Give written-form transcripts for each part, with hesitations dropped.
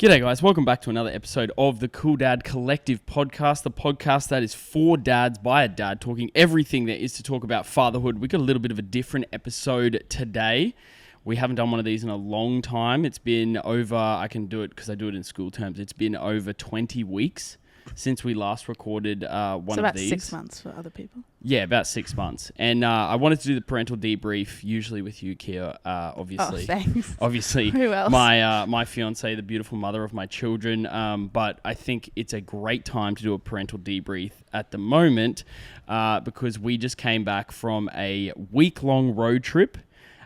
G'day guys, welcome back to another episode of the CoolDadCollective podcast, the podcast that is for dads by a dad, talking everything there is to talk about fatherhood. We got a little bit of a different episode today. We haven't done one of these in a long time. It's been over, I can do it because I do it in school terms, it's been over 20 weeks since we last recorded one of these. So about 6 months for other people. Yeah, about 6 months. And I wanted to do the parental debrief, usually with you, Kiah, obviously. Oh, thanks. Obviously, Who else? My fiance, the beautiful mother of my children. But I think it's a great time to do a parental debrief at the moment because we just came back from a week-long road trip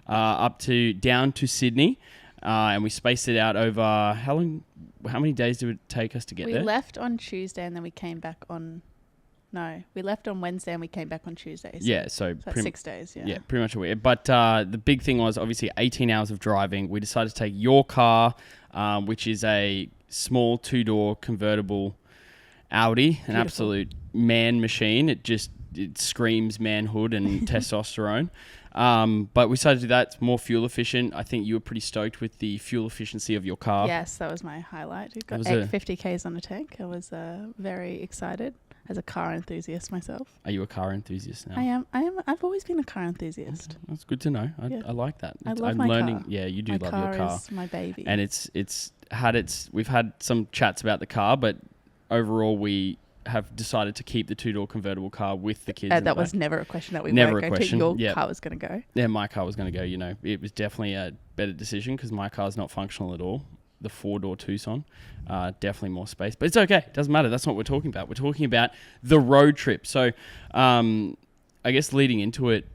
down to Sydney. And we spaced it out over how many days did it take us to get there? We left on Tuesday and then we came back on... No, we left on Wednesday and we came back on Tuesday. So that's 6 days, yeah. Yeah, pretty much a week. But the big thing was obviously 18 hours of driving. We decided to take your car, which is a small two-door convertible Audi, Beautiful. an absolute man machine. It screams manhood and testosterone. But we decided to do that. It's more fuel efficient. I think you were pretty stoked with the fuel efficiency of your car. Yes, that was my highlight. It got 850 Ks on the tank. I was very excited as a car enthusiast myself. Are you a car enthusiast now? I am. I've always been a car enthusiast. Okay, that's good to know. Yeah. I like that. I love I'm my learning. car. Yeah, you do My love car your car. is my baby. And we've had some chats about the car, but overall we have decided to keep the two-door convertible car with the kids. That was never a question that we never were a going question. to. Your car was going to go. Yeah, my car was going to go. You know, it was definitely a better decision because my car's not functional at all. The 4-door Tucson, definitely more space, but it's okay. It doesn't matter. That's not what we're talking about. We're talking about the road trip. So, I guess leading into it,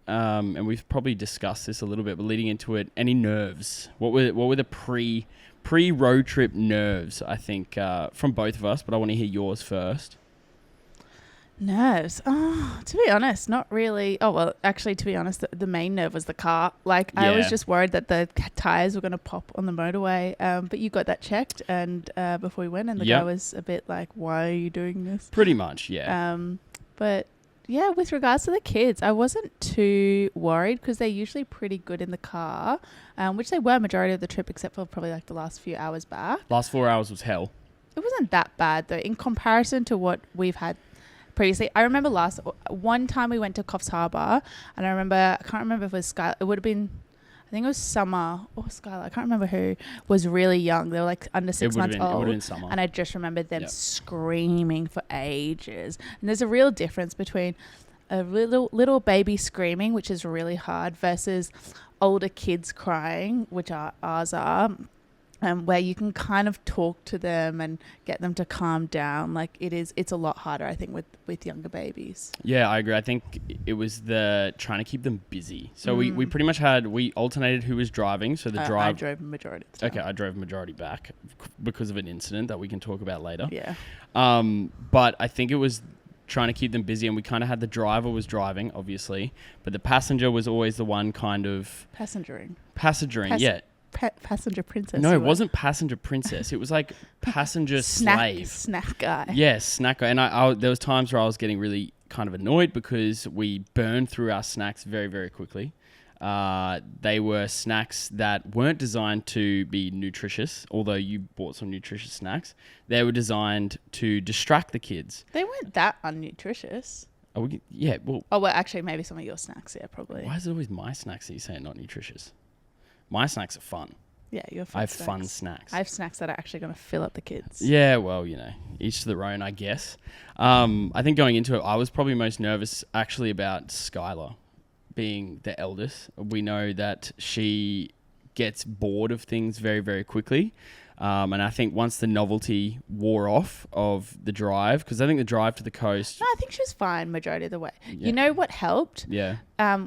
and we've probably discussed this a little bit, but leading into it, any nerves? What were the pre-road trip nerves? I think from both of us, but I want to hear yours first. Nerves. Oh, to be honest, not really. Oh, well, actually, to be honest, the main nerve was the car. I was just worried that the tires were going to pop on the motorway. But you got that checked and before we went, and the guy was a bit like, why are you doing this? Pretty much, yeah. But yeah, with regards to the kids, I wasn't too worried because they're usually pretty good in the car, which they were majority of the trip, except for probably like the last few hours back. Last 4 hours was hell. It wasn't that bad though, in comparison to what we've had previously. I remember one time we went to Coffs Harbour, and I can't remember if it was Skylar. It would have been, I think it was Summer or Skylar. I can't remember who was really young. They were like under 6 months old. It would have been Summer. And I just remembered them screaming for ages. And there's a real difference between a little baby screaming, which is really hard, versus older kids crying, which ours are. Where you can kind of talk to them and get them to calm down. Like it's a lot harder, I think, with younger babies. Yeah, I agree. I think it was the trying to keep them busy. So we pretty much we alternated who was driving. So I drove majority of the time. Okay, I drove majority back because of an incident that we can talk about later. Yeah. But I think it was trying to keep them busy, and we kind of had the driver was driving, obviously, but the passenger was always the one kind of... Passengering, yeah. Passenger princess. No, it wasn't passenger princess. It was like passenger slave. Snack guy. Yes, snack guy. And I there was times where I was getting really kind of annoyed because we burned through our snacks very, very quickly. They were snacks that weren't designed to be nutritious, although you bought some nutritious snacks. They were designed to distract the kids. They weren't that unnutritious. Yeah, well... Oh, well, actually, maybe some of your snacks, yeah, probably. Why is it always my snacks that you say are not nutritious? My snacks are fun. Yeah, your fun I have snacks. fun snacks. I have snacks that are actually going to fill up the kids. Yeah, well, you know, each to their own, I guess. I think going into it, I was probably most nervous actually about Skylar being the eldest. We know that she gets bored of things very, very quickly. And I think once the novelty wore off of the drive, because I think the drive to the coast... No, I think she was fine majority of the way. Yeah. You know what helped? Yeah.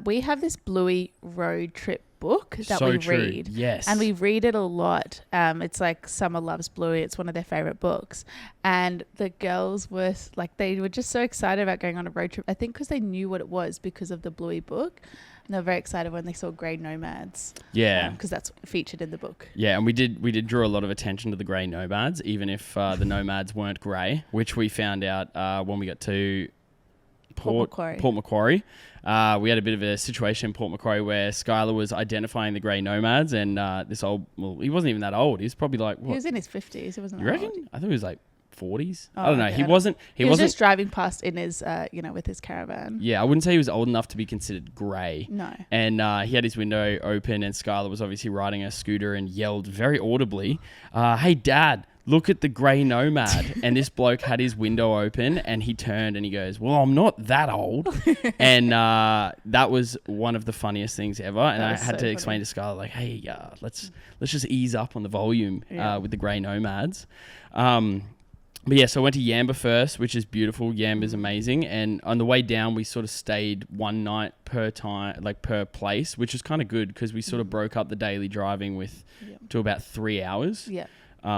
We have this Bluey road trip book that we read. Yes. And we read it a lot. It's like Summer loves Bluey. It's one of their favorite books. And the girls were like, they were just so excited about going on a road trip. I think because they knew what it was because of the Bluey book. And they were very excited when they saw grey nomads. Yeah. Because that's featured in the book. Yeah, and we did draw a lot of attention to the grey nomads, even if the nomads weren't grey, which we found out when we got to Port Macquarie. We had a bit of a situation in Port Macquarie where Skylar was identifying the grey nomads, and this old, well, he wasn't even that old. He was probably like, what? He was in his 50s. He wasn't You that reckon? old. I thought he was like 40s. Oh, I don't know. okay, He wasn't just driving past in his, with his caravan. Yeah, I wouldn't say he was old enough to be considered grey. No. And he had his window open, and Skylar was obviously riding a scooter and yelled very audibly, "Hey, Dad, look at the grey nomad." And this bloke had his window open, and he turned and he goes, "Well, I'm not that old." And that was one of the funniest things ever. And I had to explain to Skylar, like, "Hey, let's just ease up on the volume with the grey nomads." But yeah, so I went to Yamba first, which is beautiful. Yamba's amazing. And on the way down, we sort of stayed one night per place, which is kind of good because we sort of broke up the daily driving to about 3 hours. Yeah.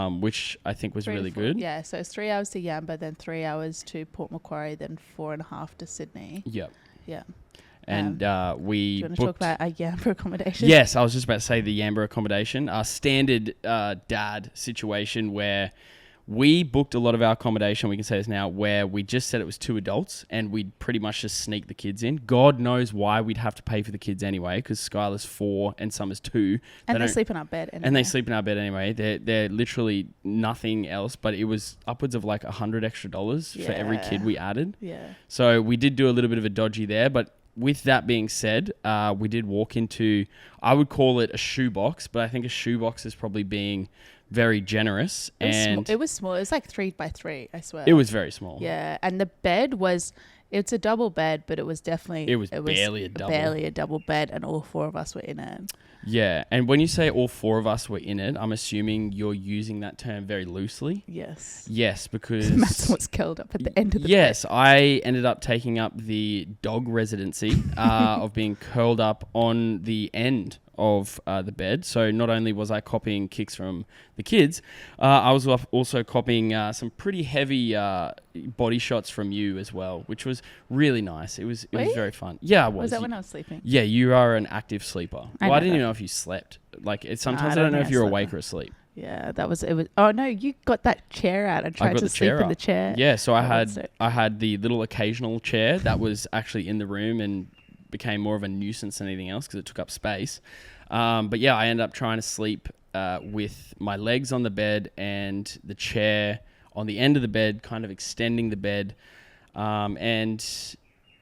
Which I think was really good. Yeah, so it's 3 hours to Yamba, then 3 hours to Port Macquarie, then 4.5 to Sydney. Yep. Yeah. And we do you want to talk about our Yamba accommodation? Yes, I was just about to say the Yamba accommodation. Our standard dad situation where we booked a lot of our accommodation, we can say this now, where we just said it was 2 adults and we'd pretty much just sneak the kids in. God knows why we'd have to pay for the kids anyway, because Skylar's 4 and Summer's 2. And they sleep in our bed anyway. And they sleep in our bed anyway. They're literally nothing else, but it was upwards of like $100 extra for every kid we added. Yeah. So we did do a little bit of a dodgy there, but with that being said, we did walk into, I would call it a shoebox, but I think a shoebox is probably being very generous. It was small. It was like 3 by 3, I swear. It was very small. Yeah. And the bed it's a double bed, but it was definitely... It was barely a double. Barely a double bed, and all 4 of us were in it. Yeah. And when you say all 4 of us were in it, I'm assuming you're using that term very loosely. Yes. Yes, because... Matt's was curled up at the end of the bed. Yes, I ended up taking up the dog residency of being curled up on the end of the bed. So not only was I copying kicks from the kids, I was also copying some pretty heavy body shots from you as well, which was really nice. It was very fun. Yeah, I was. Was that when I was sleeping? Yeah, you are an active sleeper. I didn't even know if you slept. Like sometimes I don't know if you're awake or asleep. Yeah, it was. Oh no, you got that chair out and tried to sleep in the chair. Yeah, so I had the little occasional chair that was actually in the room and became more of a nuisance than anything else because it took up space. But yeah, I ended up trying to sleep with my legs on the bed and the chair on the end of the bed, kind of extending the bed. And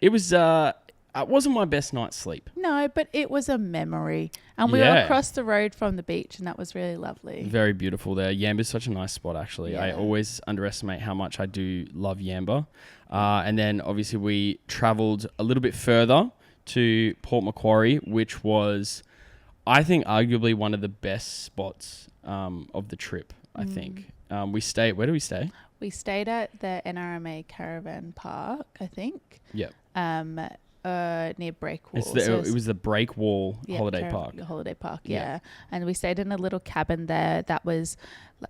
it wasn't my best night's sleep. No, but it was a memory. And we were across the road from the beach, and that was really lovely. Very beautiful there. Yamba's such a nice spot, actually. Yeah. I always underestimate how much I do love Yamba. And then obviously we travelled a little bit further to Port Macquarie, which was, I think, arguably one of the best spots of the trip, I think. Where do we stay? We stayed at the NRMA Caravan Park, I think. Yep. Near Breakwall. It was the Breakwall Holiday Park. Holiday Park, yeah. And we stayed in a little cabin there that was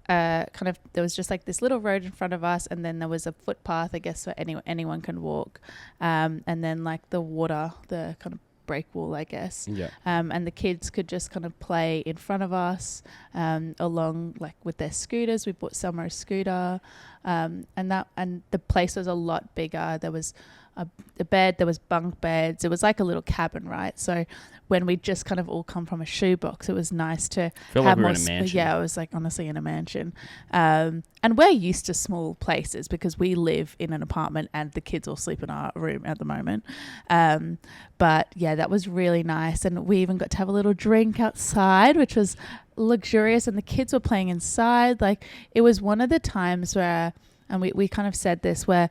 there was just like this little road in front of us, and then there was a footpath, I guess, so anyone can walk. And then like the water, the kind of breakwall, I guess. Yeah. And the kids could just kind of play in front of us, along like with their scooters. We bought Summer a scooter, and the place was a lot bigger. There was a bed, there was bunk beds. It was like a little cabin, right? So when we just kind of all come from a shoebox, it was nice to feel like we were in a mansion. Yeah, it was like honestly in a mansion. And we're used to small places because we live in an apartment and the kids all sleep in our room at the moment. But yeah, that was really nice. And we even got to have a little drink outside, which was luxurious. And the kids were playing inside. Like, it was one of the times where, and we kind of said this, where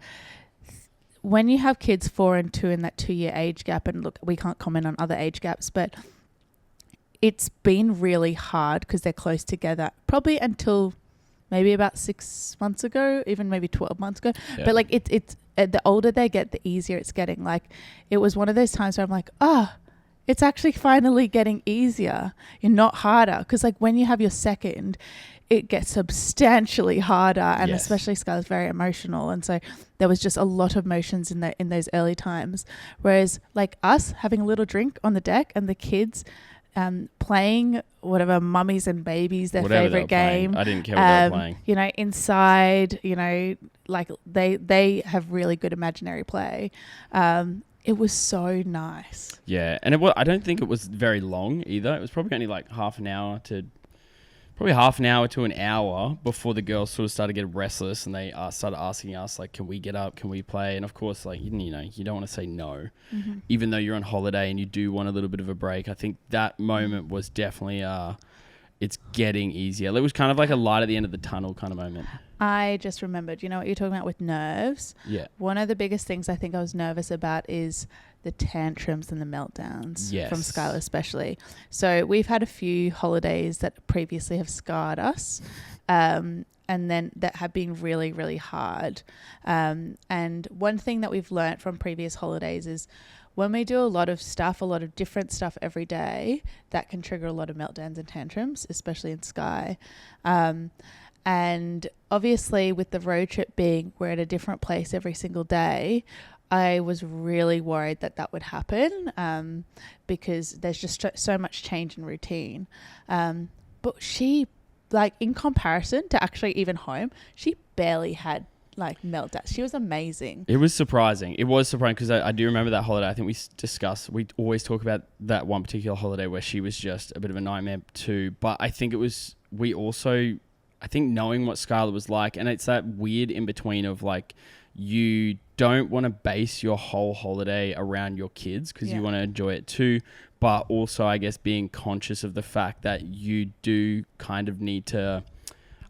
when you have kids 4 and 2 in that 2-year age gap, and look, we can't comment on other age gaps, but it's been really hard because they're close together, probably until maybe about 6 months ago, even maybe 12 months ago. Yeah. But like it's the older they get, the easier it's getting. Like, it was one of those times where I'm like, it's actually finally getting easier and not harder. Because like when you have your second, it gets substantially harder, and especially Skylar's very emotional, and so there was just a lot of emotions in those early times. Whereas like us having a little drink on the deck and the kids playing whatever Mummies and Babies, their favorite game. I didn't care what they were playing. Inside, like they have really good imaginary play. It was so nice. Yeah, and I don't think it was very long either. It was probably only like half an hour to an hour before the girls sort of started getting restless, and they started asking us, like, can we get up? Can we play? And of course, like, you know, you don't want to say no, even though you're on holiday and you do want a little bit of a break. I think that moment was definitely, it's getting easier. It was kind of like a light at the end of the tunnel kind of moment. I just remembered, you know what you're talking about with nerves? Yeah. One of the biggest things I think I was nervous about is the tantrums and the meltdowns from Skylar especially. So we've had a few holidays that previously have scarred us, and then that have been really, really hard. And one thing that we've learnt from previous holidays is when we do a lot of different stuff every day, that can trigger a lot of meltdowns and tantrums, especially in Sky. And obviously with the road trip being we're at a different place every single day, I was really worried that would happen, because there's just so much change in routine. But she, like, in comparison to actually even home, she barely had like meltdowns. She was amazing. It was surprising. It was surprising because I do remember that holiday. I think we always talk about that one particular holiday where she was just a bit of a nightmare too. But I think I think knowing what Skylar was like, and it's that weird in between of like, you don't want to base your whole holiday around your kids because you want to enjoy it too. But also, I guess, being conscious of the fact that you do kind of need to,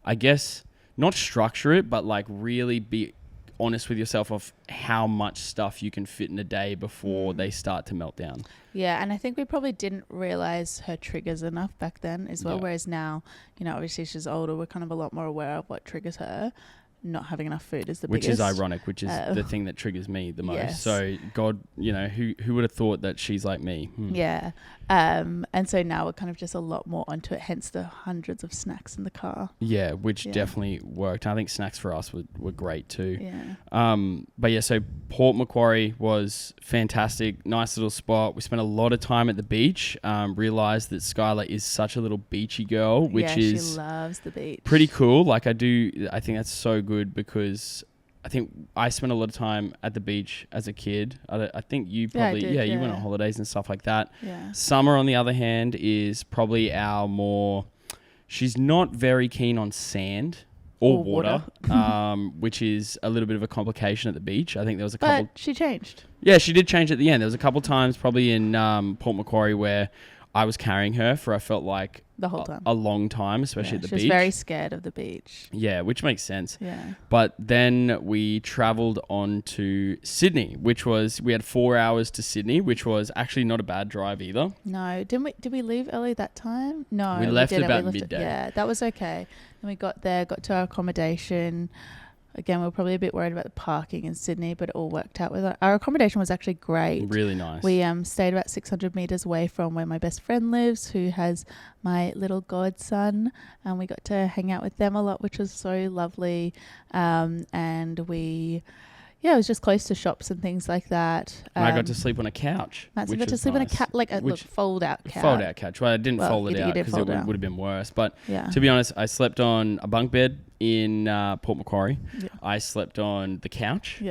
I guess, not structure it, but like really be honest with yourself of how much stuff you can fit in a day before they start to melt down. Yeah, and I think we probably didn't realize her triggers enough back then as well. Yeah. Whereas now, you know, obviously she's older, we're kind of a lot more aware of what triggers her. Not having enough food is the biggest. Which is ironic, which is the thing that triggers me the most. Yes. So God, you know, who would have thought that she's like me? Yeah. And so now we're kind of just a lot more onto it, hence the hundreds of snacks in the car. Yeah, which definitely worked. I think snacks for us were great too. Yeah. But yeah, so Port Macquarie was fantastic. Nice little spot. We spent a lot of time at the beach. Realized that Skylar is such a little beachy girl, which is she loves the beach. Pretty cool. Like I think that's so good because I think I spent a lot of time at the beach as a kid. I think you probably, you went on holidays and stuff like that. Yeah. Summer, on the other hand, is probably she's not very keen on sand or water. Which is a little bit of a complication at the beach. I think there was a couple. But she changed. Yeah, she did change at the end. There was a couple times probably in Port Macquarie where I was carrying her for, I felt like, the whole time. A long time, especially at the beach. She was very scared of the beach. Yeah, which makes sense. Yeah. But then we travelled on to Sydney, we had 4 hours to Sydney, which was actually not a bad drive either. No. Did we leave early that time? No. We left about midday. Yeah, that was okay. Then we got there, got to our accommodation. Again, we were probably a bit worried about the parking in Sydney, but it all worked out. Our accommodation was actually great. Really nice. We stayed about 600 metres away from where my best friend lives, who has my little godson, and we got to hang out with them a lot, which was so lovely. And we... Yeah, it was just close to shops and things like that. And I got to sleep on a couch. Matson got to sleep on a couch, like a fold-out couch. Fold-out couch. Well, I didn't fold it out because it would have been worse. But to be honest, I slept on a bunk bed in Port Macquarie. Yeah. I slept on the couch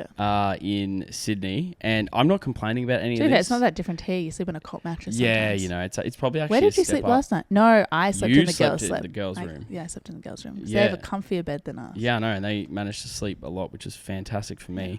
in Sydney. And I'm not complaining about any of this. It's not that different here. You sleep on a cot mattress sometimes. Yeah, you know, it's probably actually Where did you sleep last night? No, I slept in the girls' room. The girls' room. Yeah, I slept in the girls' room. They have a comfier bed than us. Yeah, I know. And they managed to sleep a lot, which is fantastic for me.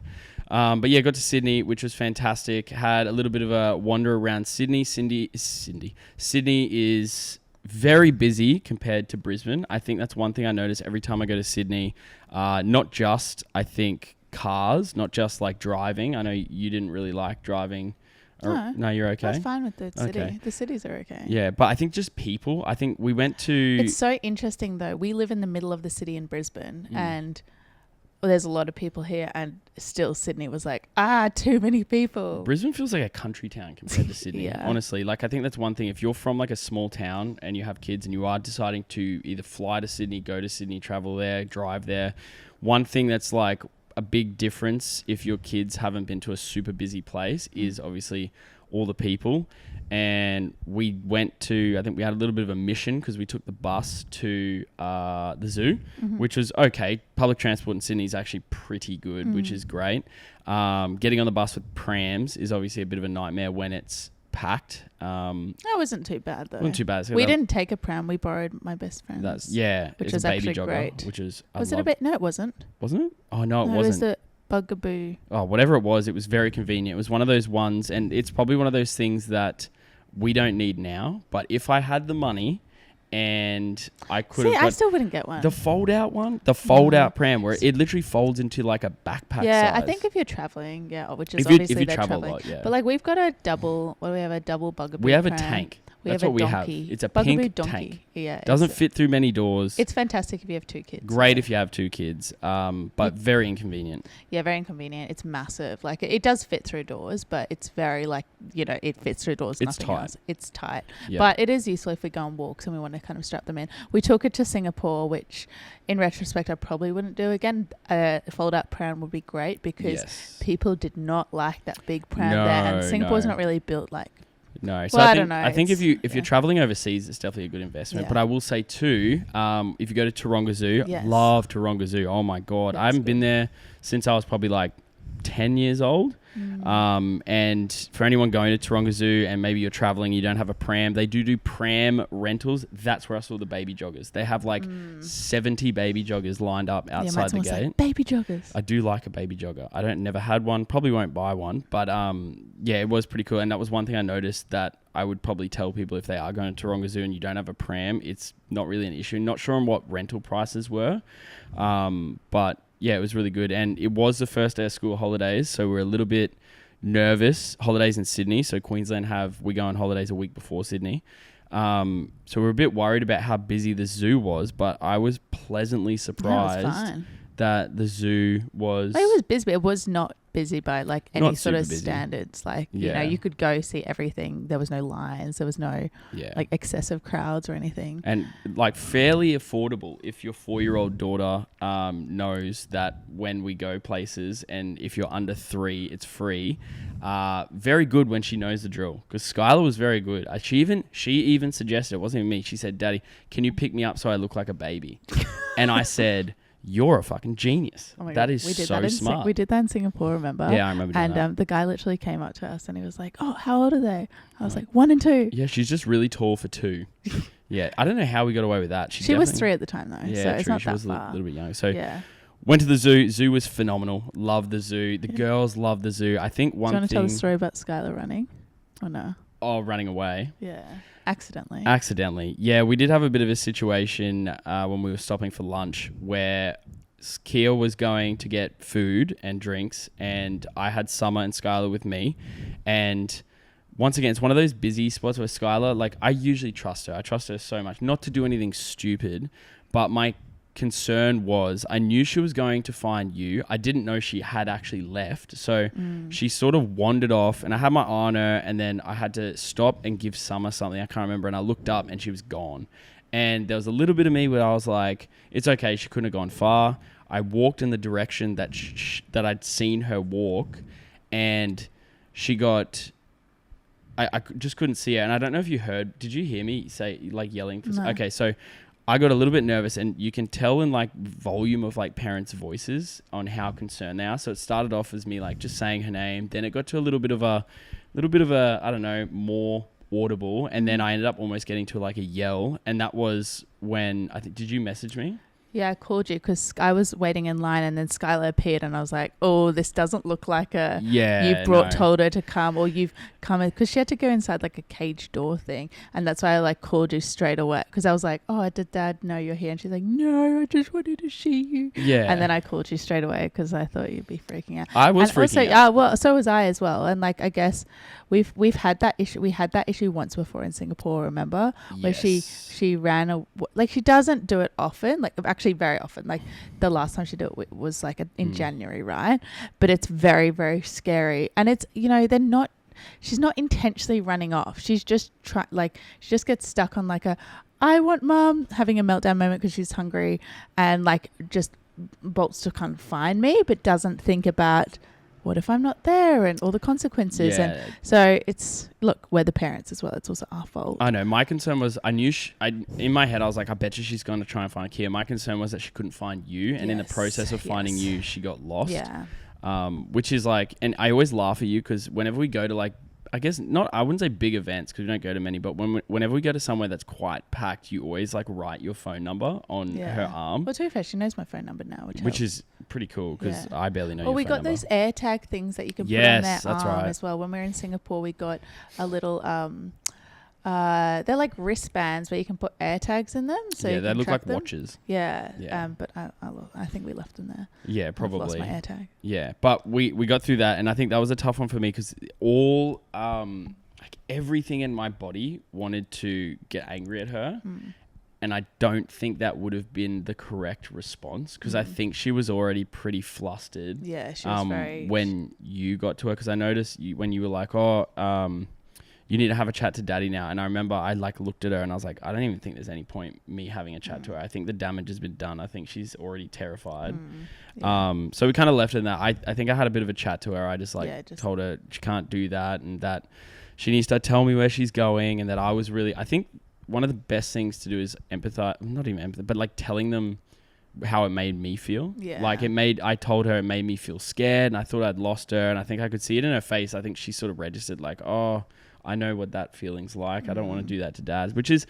But yeah, got to Sydney, which was fantastic. Had a little bit of a wander around Sydney. Sydney is very busy compared to Brisbane. I think that's one thing I notice every time I go to Sydney. Not just, I think, cars, not just like driving. I know you didn't really like driving. No, you're okay. That's fine with the city. Okay. The cities are okay. Yeah, but I think just people. I think we went to... It's so interesting though. We live in the middle of the city in Brisbane and... Well, there's a lot of people here, and still Sydney was like, too many people. Brisbane feels like a country town compared to Sydney. Honestly, like I think that's one thing. If you're from like a small town and you have kids and you are deciding to either fly to Sydney, go to Sydney, travel there, drive there, one thing that's like a big difference if your kids haven't been to a super busy place is obviously all the people. And we went to, I think we had a little bit of a mission because we took the bus to the zoo, which was okay. Public transport in Sydney is actually pretty good, which is great. Getting on the bus with prams is obviously a bit of a nightmare when it's packed. That wasn't too bad though. Wasn't too bad. So we didn't take a pram. We borrowed my best friend's. Which was actually jogger, great. Which is Was it a bit? No, it wasn't. Wasn't it? Oh no, it wasn't. It was the Bugaboo. Oh, whatever it was very convenient. It was one of those ones, and it's probably one of those things that we don't need now. But if I had the money and I could have, I still wouldn't get one. The fold-out one, the fold-out pram, where it literally folds into like a backpack yeah, size. I think if you're traveling, which is if you obviously they're travel traveling. a lot, yeah. But like we've got a double. Well, we have a double Bugaboo. We have pram. a tank. That's what we have. donkey. It's a Bugaboo pink donkey. tank. Yeah, Doesn't fit through many doors. It's fantastic if you have 2 kids. Great if you have 2 kids, but very inconvenient. Yeah, very inconvenient. It's massive. Like it does fit through doors, but it's very it fits through doors. It's nothing tight. else. It's tight. Yeah. But it is useful if we go on walks and we want to kind of strap them in. We took it to Singapore, which in retrospect I probably wouldn't do again. A fold-out pram would be great because people did not like that big pram there, and Singapore's not really built like. No, so well, I don't know. I think if you're traveling overseas, it's definitely a good investment. Yeah. But I will say too, if you go to Taronga Zoo, love Taronga Zoo. Oh my god, I haven't been there since I was probably like 10 years old. And for anyone going to Taronga Zoo and maybe you're traveling, you don't have a pram, they do pram rentals. That's where I saw the baby joggers. They have like 70 baby joggers lined up outside the gate. Like, baby joggers. I do like a baby jogger. I never had one, probably won't buy one, but it was pretty cool. And that was one thing I noticed that I would probably tell people if they are going to Taronga Zoo and you don't have a pram, it's not really an issue. Not sure on what rental prices were, but yeah, it was really good. And it was the first day of school holidays, so we're a little bit nervous. Holidays in Sydney, so Queensland we go on holidays a week before Sydney. So we're a bit worried about how busy the zoo was, but I was pleasantly surprised that the zoo was... It was busy, but it was not busy by like any sort of busy standards. Like, you could go see everything. There was no lines. There was no like excessive crowds or anything. And like fairly affordable if your 4-year-old daughter knows that when we go places, and if you're under 3, it's free. Very good when she knows the drill, because Skylar was very good. She even suggested, it wasn't even me, she said, "Daddy, can you pick me up so I look like a baby?" And I said, "You're a fucking genius." Oh my God. That is so smart. We did that in Singapore, remember? Yeah, I remember doing that. And the guy literally came up to us and he was like, "Oh, how old are they?" I was like, 1 and 2. Yeah, she's just really tall for 2. Yeah, I don't know how we got away with that. She was 3 at the time though, yeah, so it's not she that was far. a little bit young. So went to the zoo. Zoo was phenomenal. Loved the zoo. The girls loved the zoo. I think one thing... Do you want to tell the story about Skylar running? Or no? Oh, running away. Yeah. Accidentally. Yeah, we did have a bit of a situation when we were stopping for lunch where Kiah was going to get food and drinks, and I had Summer and Skylar with me. And once again, it's one of those busy spots where Skylar, like, I usually trust her. I trust her so much. Not to do anything stupid, but my concern was I knew she was going to find you. I didn't know she had actually left. So she sort of wandered off, and I had my eye on her, and then I had to stop and give Summer something. I can't remember. And I looked up and she was gone. And there was a little bit of me where I was like, it's okay. She couldn't have gone far. I walked in the direction that that I'd seen her walk, and she got... I just couldn't see her. And I don't know if you heard... Did you hear me say, like, yelling? No. Okay, so I got a little bit nervous, and you can tell in, like, volume of, like, parents' voices on how concerned they are. So it started off as me, like, just saying her name. Then it got to a little bit of a, I don't know, more audible. And then I ended up almost getting to, like, a yell. And that was when... I think... Did you message me? Yeah, I called you because I was waiting in line, and then Skylar appeared, and I was like, "Oh, this doesn't look like told her to come, or you've come," because she had to go inside like a cage door thing, and that's why I like called you straight away, because I was like, "Oh, did Dad know you're here?" And she's like, "No, I just wanted to see you." Yeah, and then I called you straight away because I thought you'd be freaking out. I was freaking out. Well, so was I as well, and like I guess we've had that issue. We had that issue once before in Singapore, remember? Where she ran like she doesn't do it often, like actually very often. Like the last time she did it was like in January, right? But it's very, very scary, and it's she's not intentionally running off. She's just she just gets stuck on like I want mum, having a meltdown moment because she's hungry, and like just bolts to kind of find me, but doesn't think about what if I'm not there, and all the consequences. Yeah. And so look, we're the parents as well. It's also our fault. I know. My concern was I knew in my head I was like, I bet you she's going to try and find Kiah. My concern was that she couldn't find you, and in the process of finding you, she got lost. Yeah. Which is like, and I always laugh at you because whenever we go to like, I guess I wouldn't say big events because we don't go to many, but whenever we go to somewhere that's quite packed, you always like write your phone number on her arm. Well, to be fair, she knows my phone number now, which is pretty cool because I barely know your phone number. Well, we got those AirTag things that you can put on their arm as well. When we were in Singapore, we got a little they're like wristbands where you can put AirTags in them. So yeah, they look like watches. Yeah. But I think we left them there. Yeah, probably. I've lost my AirTag. Yeah, but we got through that, and I think that was a tough one for me because all like everything in my body wanted to get angry at her. And I don't think that would have been the correct response because I think she was already pretty flustered. Yeah, she was very... when you got to her, because I noticed when you were like, you need to have a chat to daddy now. And I remember I like looked at her and I was like, I don't even think there's any point me having a chat to her. I think the damage has been done. I think she's already terrified. So we kind of left it in that. I think I had a bit of a chat to her. I just told her she can't do that and that she needs to tell me where she's going, and that I was really, I think one of the best things to do is empathize, not even empathize, but like telling them how it made me feel. Yeah. Like I told her it made me feel scared and I thought I'd lost her, and I think I could see it in her face. I think she sort of registered like, oh, I know what that feeling's like. I don't want to do that to dads, which is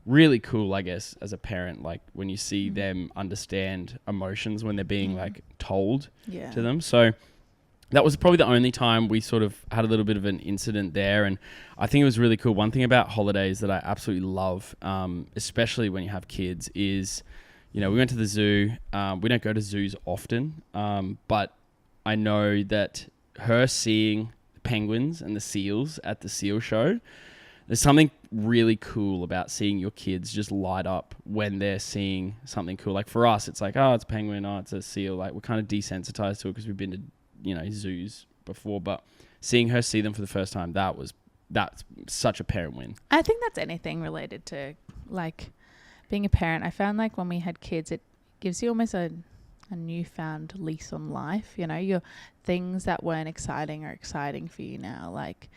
really cool, I guess, as a parent, like when you see them understand emotions when they're being like told to them. So that was probably the only time we sort of had a little bit of an incident there. And I think it was really cool. One thing about holidays that I absolutely love, especially when you have kids, is, we went to the zoo. We don't go to zoos often, but I know that her seeing penguins and the seals at the seal show, there's something really cool about seeing your kids just light up when they're seeing something cool. Like for us, it's like, oh, it's a penguin, oh, it's a seal. Like we're kind of desensitized to it because we've been to, zoos before, but seeing her see them for the first time, that's such a parent win. I think that's anything related to like being a parent. I found like when we had kids, it gives you almost a newfound lease on life. Your things that weren't exciting are exciting for you now. Like,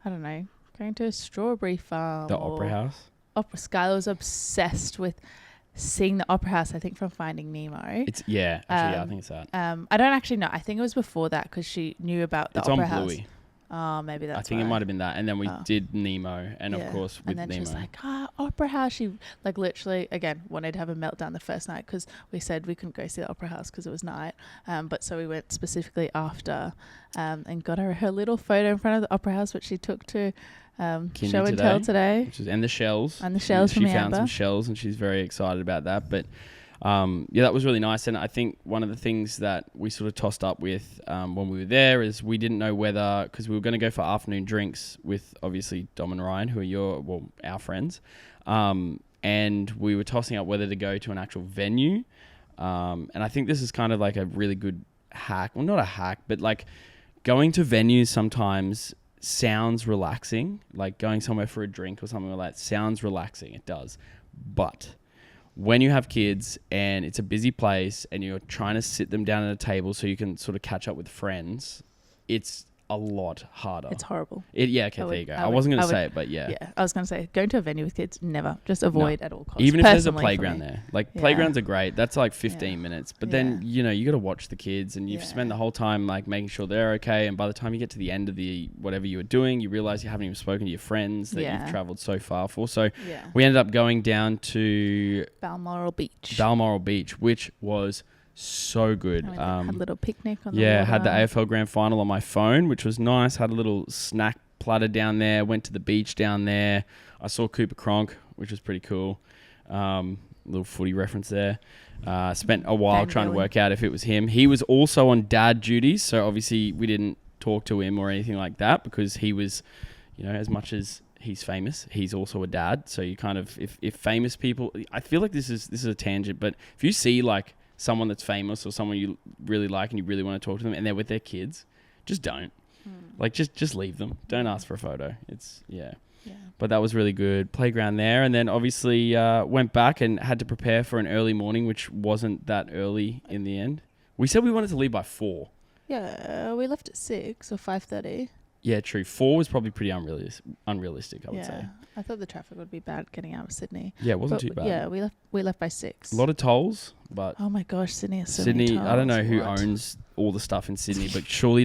I don't know, going to a strawberry farm. The opera house. Skylar was obsessed with seeing the opera house, I think, from Finding Nemo. I think it's that. I don't actually know. I think it was before that because she knew about the opera house. It's on Bluey. Oh, maybe that's I think it might have been that. And then we did Nemo. And of course, with Nemo. And then she was like, opera house. She like literally, again, wanted to have a meltdown the first night because we said we couldn't go see the opera house because it was night. But so we went specifically after and got her little photo in front of the opera house, which she took to show and tell today. And the shells. And the shells she found some shells and she's very excited about that. But that was really nice. And I think one of the things that we sort of tossed up with when we were there is we didn't know whether, because we were going to go for afternoon drinks with obviously Dom and Ryan, who are our friends. And we were tossing up whether to go to an actual venue. And I think this is kind of like a really good hack. Well, not a hack, but like going to venues sometimes sounds relaxing. Like going somewhere for a drink or something like that sounds relaxing. It does. But when you have kids and it's a busy place and you're trying to sit them down at a table so you can sort of catch up with friends, it's a lot harder. It's horrible. There you go. I wasn't going to say it, but yeah. Yeah, I was going to say, going to a venue with kids, never. Just avoid at all costs. Even if there's a playground there. Like, playgrounds are great. That's like 15 minutes. But then, you got to watch the kids and you spend the whole time like making sure they're okay. And by the time you get to the end of the whatever you were doing, you realize you haven't even spoken to your friends that you've traveled so far for. So we ended up going down to Balmoral Beach, which was so good. Had a little picnic on the water. Had the AFL Grand Final on my phone, which was nice. Had a little snack platter down there. Went to the beach down there. I saw Cooper Cronk, which was pretty cool. Little footy reference there. Spent a while trying to work out if it was him. He was also on dad duties, so obviously we didn't talk to him or anything like that because he was, as much as he's famous, he's also a dad. So you kind of, if famous people, I feel like this is a tangent, but if you see like someone that's famous or someone you really like and you really want to talk to them and they're with their kids, just don't. Like just leave them. Don't ask for a photo. It's But that was really good. Playground there, and then obviously went back and had to prepare for an early morning, which wasn't that early in the end. We said we wanted to leave by 4. Yeah, we left at 6 or 5:30. Yeah, true. 4 was probably pretty unrealistic, I would say. I thought the traffic would be bad getting out of Sydney. Yeah, it wasn't too bad. Yeah, we left by 6. A lot of tolls, but oh my gosh, Sydney has so many tolls. I don't know who owns all the stuff in Sydney, but surely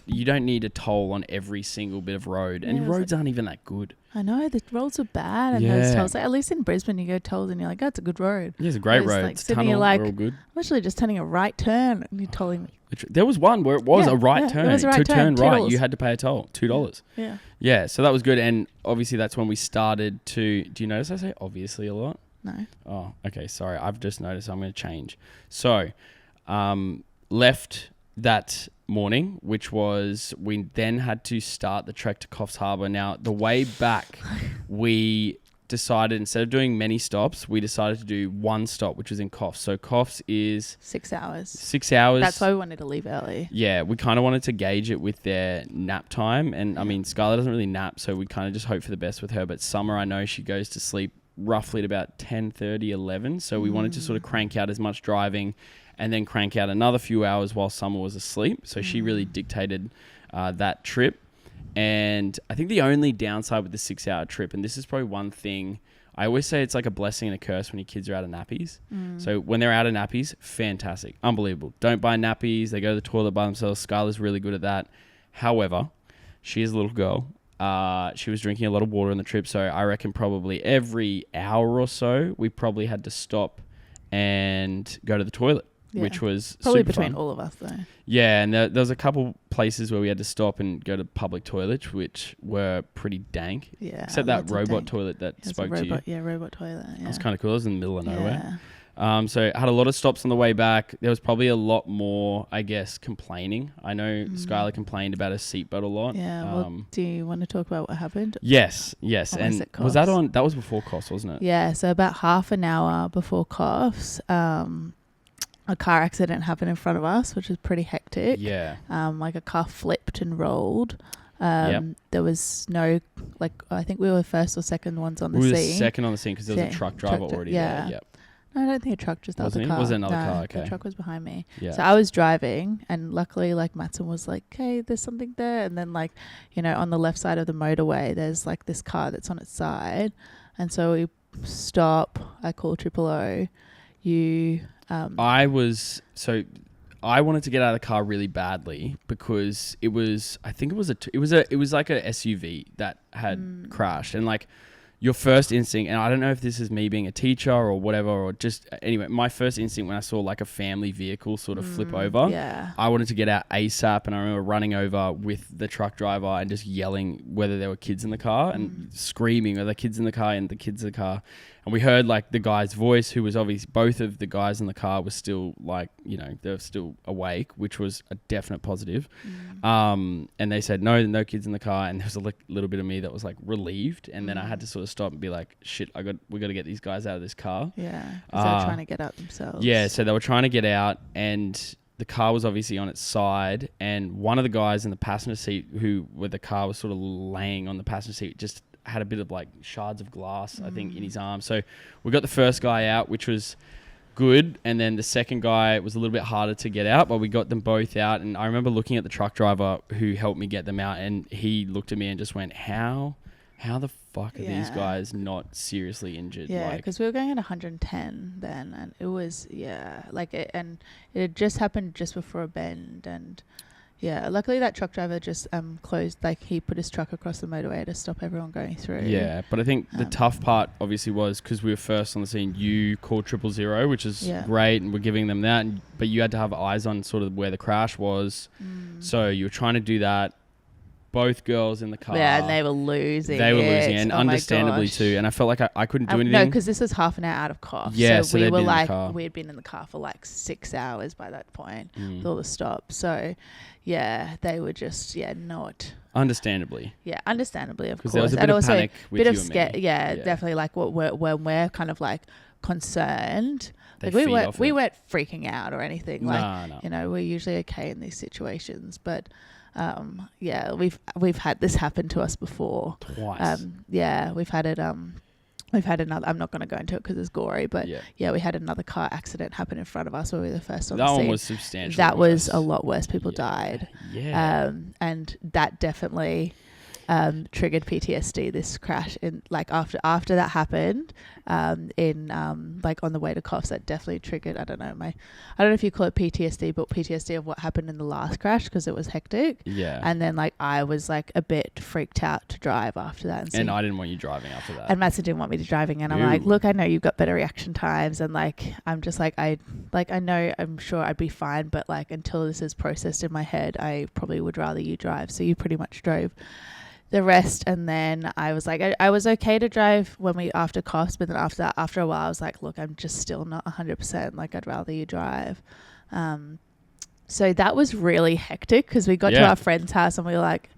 you don't need a toll on every single bit of road, and roads aren't even that good. I know, the roads are bad, and those tolls. Like, at least in Brisbane, you go tolls and you're like, oh, it's a good road. Yeah, it's a great road. Like it's Sydney, tunnel, like, we're all good. I'm actually just turning a right turn, and you're tolling me. There was one where it was a right turn. It was a right to turn right, you had to pay a toll, $2. Yeah. Yeah, so that was good, and obviously that's when we started to. Do you notice I say obviously a lot? No. Oh, okay. Sorry, I've just noticed. I'm going to change. So, left that morning, which was we then had to start the trek to Coffs Harbour. Now, the way back, we decided instead of doing many stops, we decided to do one stop, which was in Coffs. So Coffs is 6 hours. 6 hours. That's why we wanted to leave early. Yeah, we kind of wanted to gauge it with their nap time. And I mean, Skylar doesn't really nap, so we kind of just hope for the best with her. But Summer, I know she goes to sleep roughly at about 10:30, 11. So we wanted to sort of crank out as much driving and then crank out another few hours while Summer was asleep. So she really dictated that trip. And I think the only downside with the 6 hour trip, and this is probably one thing, I always say it's like a blessing and a curse when your kids are out of nappies. So when they're out of nappies, fantastic, unbelievable. Don't buy nappies. They go to the toilet by themselves. Skylar's really good at that. However, she is a little girl. She was drinking a lot of water on the trip. So I reckon probably every hour or so, we probably had to stop and go to the toilet. Yeah. Which was probably super between fun. all of us, though. Yeah, and there was a couple places where we had to stop and go to public toilets, which were pretty dank. Yeah, except that robot toilet that spoke to you. Yeah, robot toilet. Yeah. That was kind of cool. It was in the middle of nowhere. So I had a lot of stops on the way back. There was probably a lot more, I guess, complaining. I know Skylar complained about her seatbelt a lot. Yeah. Well, do you want to talk about what happened? Yes. And was that on? That was before Coffs, wasn't it? Yeah. So about half an hour before Coffs, a car accident happened in front of us, which was pretty hectic. Yeah. Like a car flipped and rolled. There was no, like, I think we were first or second ones on the scene. We were second on the scene because there was a truck driver already there. Yep. No, I don't think a truck, just the other car. Was it another car? Okay. The truck was behind me. Yeah. So I was driving, and luckily, like, Matson was like, hey, there's something there. And then, like, you know, on the left side of the motorway, there's, like, this car that's on its side. And so we stop. I call 000. I wanted to get out of the car really badly because it was like a SUV that had crashed, and like your first instinct, and I don't know if this is me being a teacher or whatever, or just anyway, my first instinct when I saw like a family vehicle sort of flip over, I wanted to get out ASAP, and I remember running over with the truck driver and just yelling whether there were kids in the car and screaming, are there kids in the car, and the kids in the car. And we heard like the guy's voice, who was obviously, both of the guys in the car were still like, you know, they're still awake, which was a definite positive. And they said, no kids in the car. And there was a little bit of me that was like relieved. And then I had to sort of stop and be like, shit, we got to get these guys out of this car. Yeah. Because they were trying to get out themselves. Yeah. So they were trying to get out, and the car was obviously on its side. And one of the guys in the passenger seat where the car was sort of laying on the passenger seat just had a bit of like shards of glass, I think, in his arm. So we got the first guy out, which was good, and then the second guy was a little bit harder to get out, but we got them both out. And I remember looking at the truck driver who helped me get them out, and he looked at me and just went, how the fuck are these guys not seriously injured? Yeah, because we were going at 110 then, and it was it had just happened just before a bend. And yeah, luckily that truck driver just closed, like he put his truck across the motorway to stop everyone going through. Yeah, but I think the tough part obviously was because we were first on the scene, you called 000, which is great, and we're giving them that, but you had to have eyes on sort of where the crash was. So you were trying to do that. Both girls in the car. Yeah, and they were losing. And understandably too. And I felt like I couldn't do anything. No, because this was half an hour out of Coffs. Yeah, so we were like, we had been in the car for like 6 hours by that point with all the stops. So yeah, they were just not. Understandably. Yeah, understandably, of course. There was a bit of panic with you and me. Yeah, definitely. Like when we're kind of like concerned. Like we weren't freaking out or anything. No. You know, we're usually okay in these situations, but. We've had this happen to us before. Twice. We've had it we've had another, I'm not going to go into it because it's gory, but yeah, we had another car accident happen in front of us where we were the first on that the one scene. was substantial. That was a lot worse. People died. Yeah. And that definitely triggered PTSD, this crash. In like after that happened, like on the way to Coffs, that definitely triggered, I don't know if you call it PTSD, but PTSD of what happened in the last crash, because it was hectic. Yeah. And then like I was like a bit freaked out to drive after that. And I didn't want you driving after that. And Matson didn't want me to driving, and I'm like, look, I know you've got better reaction times, and like I'm just like I know, I'm sure I'd be fine, but like until this is processed in my head, I probably would rather you drive. So you pretty much drove the rest, and then I was like, I was okay to drive after Coffs, but then after a while I was like, look, I'm just still not 100%, like I'd rather you drive. So that was really hectic, because we got to our friend's house and we were like,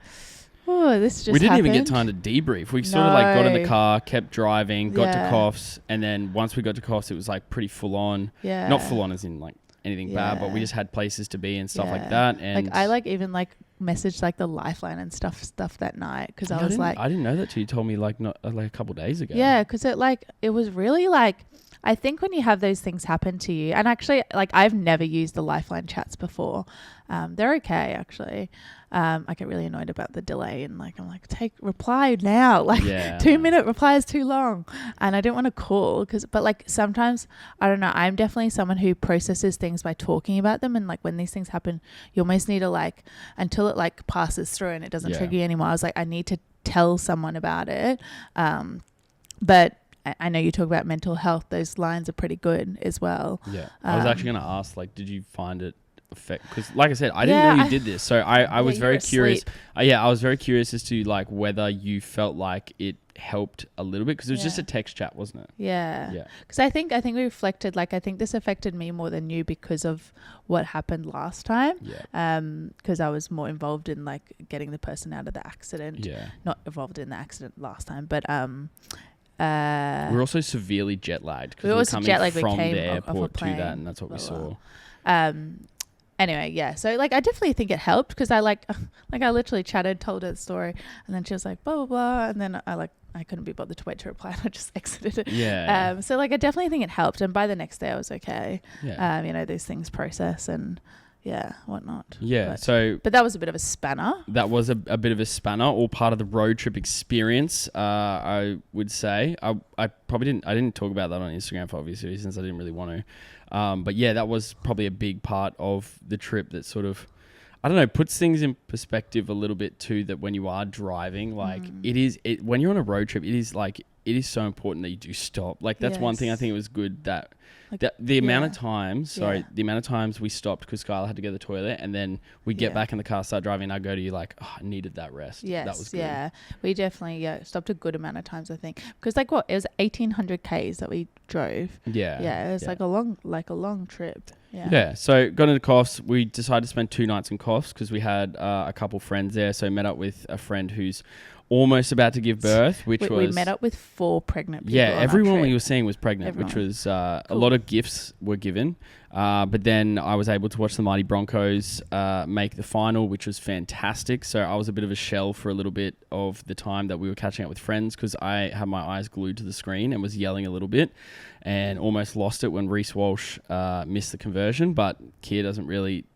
oh, this just happened. We didn't even get time to debrief. We sort of like got in the car, kept driving, got to Coffs, and then once we got to Coffs, it was like pretty full on. Yeah. Not full on as in like anything bad, but we just had places to be and stuff like that. And like I like even like messaged like the Lifeline and stuff that night, because I was like, I didn't know that till you told me like not like a couple of days ago. Yeah, because it was really like, I think when you have those things happen to you, and actually like I've never used the Lifeline chats before. They're okay actually. I get really annoyed about the delay, and like I'm like, reply now, like 2-minute reply is too long, and I don't want to call but like sometimes, I don't know, I'm definitely someone who processes things by talking about them, and like when these things happen, you almost need to like, until it like passes through and it doesn't trigger you anymore, I was like, I need to tell someone about it. But I know you talk about mental health, those lines are pretty good as well. Yeah. I was actually going to ask, like, did you find it effect? Because like I said, I didn't know you did this, so I was very curious. I was very curious as to like whether you felt like it helped a little bit, because it was just a text chat, wasn't it? Yeah. Because I think we reflected, like I think this affected me more than you because of what happened last time. Because I was more involved in like getting the person out of the accident. Not involved in the accident last time, but we're also severely jet lagged, because we were coming from the airport to that, and that's what we saw. Anyway, so like I definitely think it helped, because I like I literally chatted, told her the story, and then she was like blah blah blah, and then I couldn't be bothered to wait to reply, and I just exited it. So like I definitely think it helped, and by the next day I was okay. These things process and whatnot. But that was a bit of a spanner. That was a bit of a spanner, all part of the road trip experience. I would say I didn't talk about that on Instagram for obvious reasons. I didn't really want to. But yeah, that was probably a big part of the trip that sort of, I don't know, puts things in perspective a little bit too, that when you are driving, like when you're on a road trip, it is so important that you do stop. Like that's one thing I think it was good that the amount of times, the amount of times we stopped because Skylar had to go to the toilet, and then we get back in the car, start driving, and I go to you like, oh, I needed that rest. That was good. Yeah, we definitely stopped a good amount of times, I think, because like it was 1,800 Ks that we drove. It was like a long trip. So got into Coffs. We decided to spend 2 nights in Coffs because we had a couple friends there. So met up with a friend who's almost about to give birth, we met up with 4 pregnant people. Everyone we were seeing was pregnant, which was cool. A lot of gifts were given. But then I was able to watch the Mighty Broncos make the final, which was fantastic. So I was a bit of a shell for a little bit of the time that we were catching up with friends, because I had my eyes glued to the screen and was yelling a little bit and almost lost it when Reece Walsh missed the conversion. But Kiah doesn't really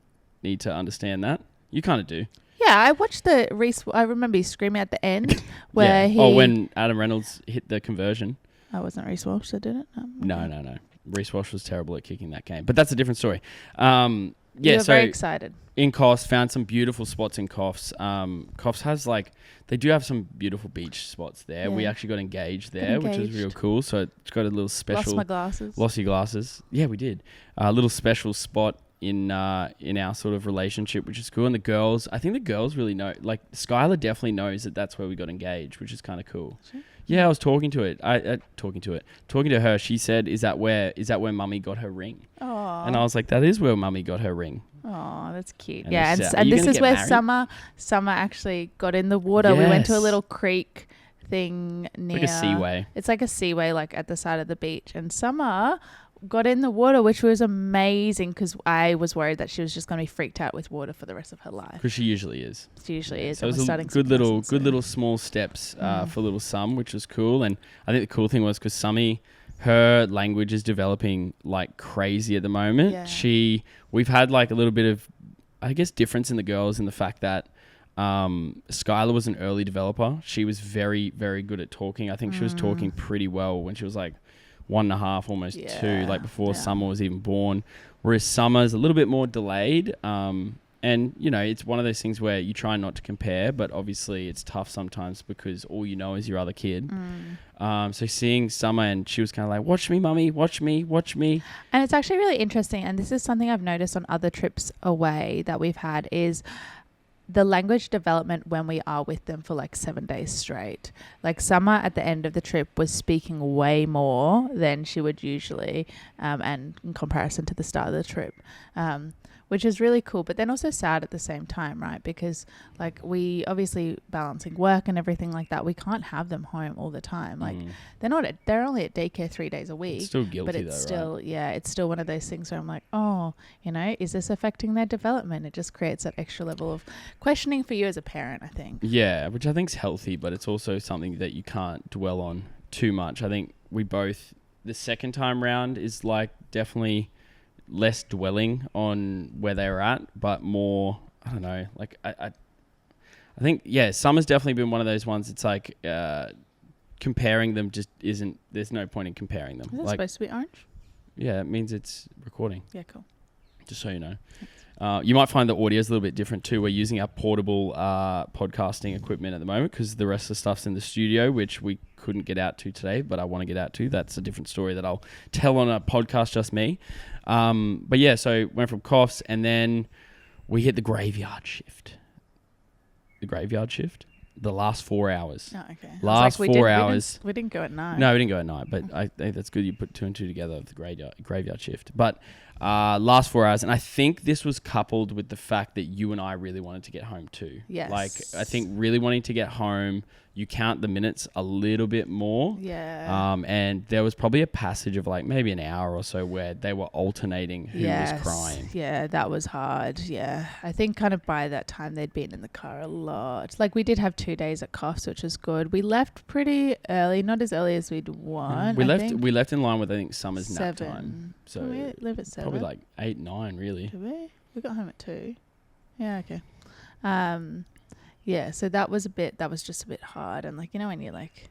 need to understand that. You kind of do. Yeah, I watched the Reece. I remember he screaming at the end where when Adam Reynolds hit the conversion. I wasn't Reece Walsh that did it. No. Reece Walsh was terrible at kicking that game, but that's a different story. You were very excited. In Coffs, found some beautiful spots in Coffs. Coffs has they do have some beautiful beach spots there. Yeah. We actually got engaged there, which is real cool. So it's got a little special. Lost my glasses. Lost your glasses. Yeah, we did. A little special spot in our sort of relationship, which is cool. And I think the girls really know, like Skylar definitely knows that that's where we got engaged, which is kind of cool. Sure. Yeah, I was talking to her. She said, is that where Mummy got her ring? Aww. And I was like, that is where Mummy got her ring. Oh, that's cute. And this is where Summer actually got in the water. Yes. We went to a little creek thing near, like a seaway. It's like a seaway, like at the side of the beach, and Summer got in the water, which was amazing because I was worried that she was just going to be freaked out with water for the rest of her life. Because she usually is. She usually is. So it was good little small steps for little Sum, which was cool. And I think the cool thing was because Summy, her language is developing like crazy at the moment. Yeah. We've had like a little bit of, I guess, difference in the girls in the fact that Skylar was an early developer. She was very, very good at talking. I think she was talking pretty well when she was like 1.5, almost 2, like before Summer was even born. Whereas Summer's a little bit more delayed. And, you know, it's one of those things where you try not to compare, but obviously it's tough sometimes because all you know is your other kid. So seeing Summer, and she was kind of like, watch me, mummy, watch me. And it's actually really interesting. And this is something I've noticed on other trips away that we've had is the language development when we are with them for like 7 days straight. Like Summer at the end of the trip was speaking way more than she would usually, and in comparison to the start of the trip, which is really cool, but then also sad at the same time, right? Because like we obviously balancing work and everything like that, we can't have them home all the time. Like they're only at daycare 3 days a week. It's still guilty, but it's though, still, right? yeah, it's still one of those things where I'm like, oh, you know, is this affecting their development? It just creates that extra level of questioning for you as a parent, I think. Yeah, which I think is healthy, but it's also something that you can't dwell on too much. I think the second time round is like definitely less dwelling on where they were at, but more, I don't know, like I think, yeah, Summer's definitely been one of those ones. It's like comparing them just isn't, there's no point in comparing them. Is it like, supposed to be orange? Yeah, it means it's recording. Yeah, cool. Just so you know. You might find the audio is a little bit different too. We're using our portable podcasting equipment at the moment because the rest of the stuff's in the studio, which we couldn't get out to today, but I want to get out to. That's a different story that I'll tell on a podcast, just me. But yeah, so went from coughs and then we hit the graveyard shift. The last 4 hours. Oh, okay. Last 4 hours. We didn't go at night. No, we didn't go at night, but I think that's good. You put 2 and 2 together of the graveyard shift. But last 4 hours, and I think this was coupled with the fact that you and I really wanted to get home too. Yes. Like, I think really wanting to get home, you count the minutes a little bit more. Yeah. And there was probably a passage of like maybe an hour or so where they were alternating who was crying. Yeah, that was hard. Yeah. I think kind of by that time they'd been in the car a lot. Like we did have 2 days at coughs, which was good. We left pretty early, not as early as we'd want. We left in line with, I think, Summer's 7. nap time. So did we leave at 7? Probably like 8, 9 really. Did we? We got home at 2. Yeah, okay. Yeah, so that was just a bit hard. And like, you know, when you like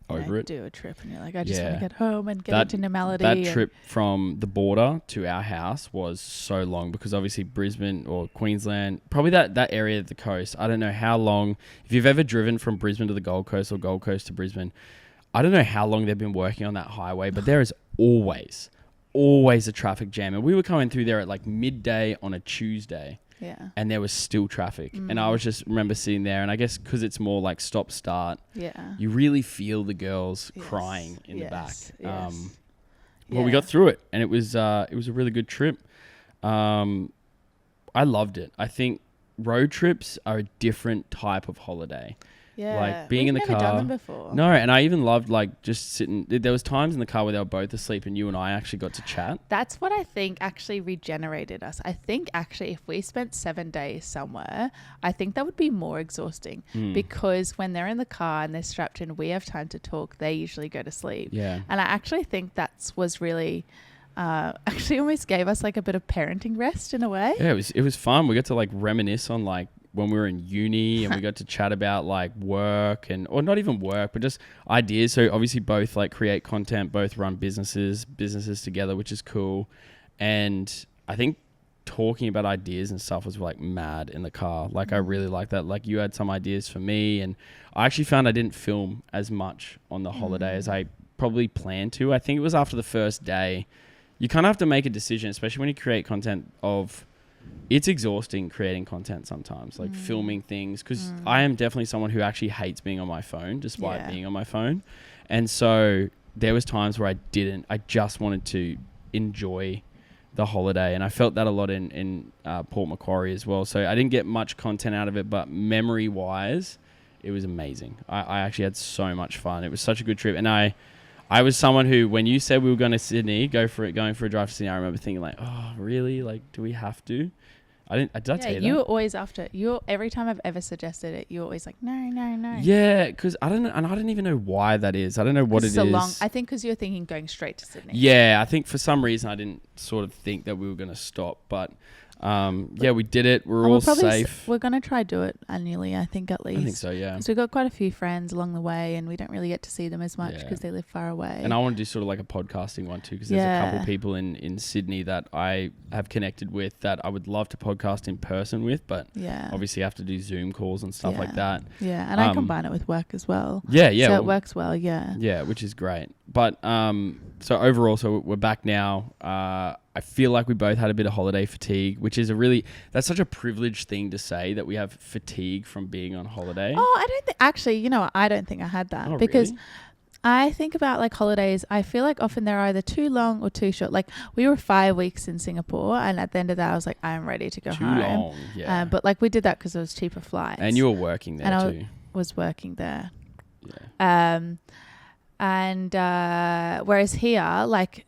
over it, do a trip and you're like, I just want to get home and get into normality. That trip from the border to our house was so long because obviously Brisbane or Queensland, probably that area of the coast, I don't know how long, if you've ever driven from Brisbane to the Gold Coast or Gold Coast to Brisbane, I don't know how long they've been working on that highway, but there is always a traffic jam. And we were coming through there at like midday on a Tuesday. Yeah. And there was still traffic. And I was just remember sitting there, and I guess because it's more like stop start, yeah, you really feel the girls crying in the back. Yes. Well, we got through it, and it was a really good trip. I loved it. I think road trips are a different type of holiday. Yeah. Like being in the car. We've never done them before. No, and I even loved like just sitting. There was times in the car where they were both asleep and you and I actually got to chat. That's what I think actually regenerated us. I think actually if we spent 7 days somewhere, I think that would be more exhausting because when they're in the car and they're strapped in, we have time to talk. They usually go to sleep. Yeah. And I actually think that was really... actually almost gave us like a bit of parenting rest in a way. Yeah, it was fun. We got to like reminisce on like when we were in uni and we got to chat about like work or not even work, but just ideas. So obviously both like create content, both run businesses together, which is cool. And I think talking about ideas and stuff was like mad in the car. Like I really like that. Like you had some ideas for me, and I actually found I didn't film as much on the holiday as I probably planned to. I think it was after the first day. You kind of have to make a decision, especially when you create content it's exhausting creating content sometimes, like filming things, because I am definitely someone who actually hates being on my phone despite being on my phone. And so there was times where I just wanted to enjoy the holiday, and I felt that a lot in Port Macquarie as well. So I didn't get much content out of it, but memory wise, it was amazing. I actually had so much fun. It was such a good trip, and I I was someone who, when you said we were going to Sydney, going for a drive to Sydney, I remember thinking like, oh, really? Like, do we have to? Did I tell you that? You were always after. Every time I've ever suggested it, you're always like, no. Yeah, because I don't even know why that is. I don't know what it is. So long. I think because you're thinking going straight to Sydney. Yeah, I think for some reason I didn't sort of think that we were going to stop, but yeah, we did it. We're all safe. We're going to try do it annually, I think, at least. I think so, yeah. So we've got quite a few friends along the way, and we don't really get to see them as much because they live far away. And I want to do sort of like a podcasting one too, because there's a couple of people in Sydney that I have connected with that I would love to podcast in person with, but obviously have to do Zoom calls and stuff like that. Yeah, and I combine it with work as well. Yeah. So it works well, yeah. Yeah, which is great. But so overall, we're back now. I feel like we both had a bit of holiday fatigue, which is that's such a privileged thing to say, that we have fatigue from being on holiday. Oh, I don't think, actually, you know what? I don't think I had that because really? I think about like holidays. I feel like often they're either too long or too short. Like we were 5 weeks in Singapore, and at the end of that, I was like, I'm ready to go home. Too long, yeah. But like we did that because it was cheaper flights. And you were working there too. I was working there. Yeah. Whereas here, like,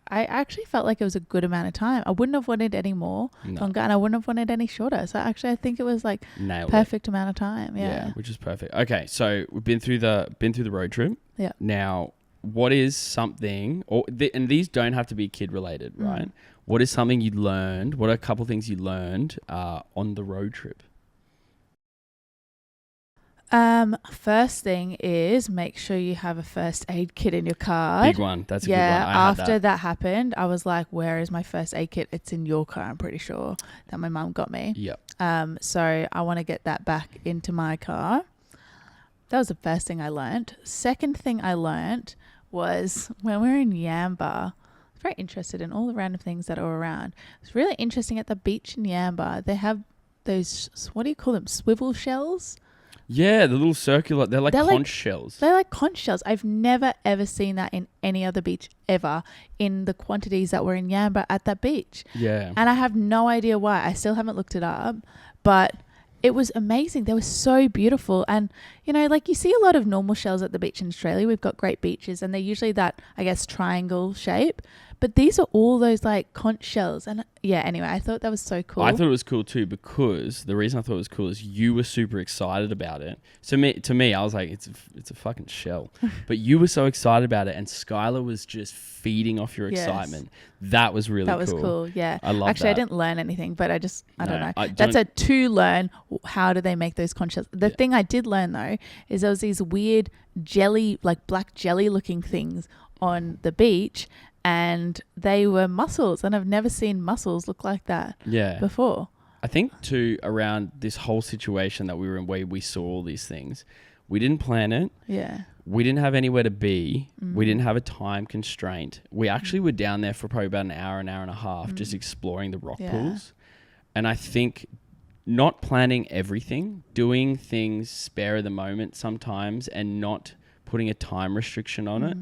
I actually felt like it was a good amount of time. I wouldn't have wanted any more longer, and I wouldn't have wanted any shorter. So actually, I think it was like perfect amount of time. Yeah, which is perfect. Okay, so we've been through the road trip. Yeah. Now, what is something, and these don't have to be kid related, right? What is something you learned? What are a couple of things you learned on the road trip? First thing is make sure you have a first aid kit in your car. Big one. That's a good one. After that happened, I was like, where is my first aid kit? It's in your car, I'm pretty sure, that my mum got me. Yep. So I want to get that back into my car. That was the first thing I learned. Second thing I learned was when we were in Yamba, I was very interested in all the random things that are around. It's really interesting at the beach in Yamba. They have those, what do you call them? Swivel shells? Yeah, the little circular, they're conch shells. They're like conch shells. I've never ever seen that in any other beach ever in the quantities that were in Yamba at that beach. Yeah. And I have no idea why. I still haven't looked it up, but it was amazing. They were so beautiful. And, you know, like you see a lot of normal shells at the beach in Australia. We've got great beaches and they're usually that, I guess, triangle shape. But these are all those like conch shells. And yeah, anyway, I thought that was so cool. I thought it was cool too, because the reason I thought it was cool is you were super excited about it. So to me, I was like, it's a fucking shell. But you were so excited about it, and Skylar was just feeding off your excitement. That was really cool. That was cool, yeah. I love Actually, that. I didn't learn anything, but I don't know. That's to learn how do they make those conch shells. The thing I did learn though is there was these weird jelly, like black jelly looking things on the beach, and they were mussels, and I've never seen mussels look like that before. I think too, around this whole situation that we were in where we saw all these things, we didn't plan it. Yeah. We didn't have anywhere to be. We didn't have a time constraint. We actually were down there for probably about an hour and a half just exploring the rock pools. And I think not planning everything, doing things spare of the moment sometimes, and not putting a time restriction on it.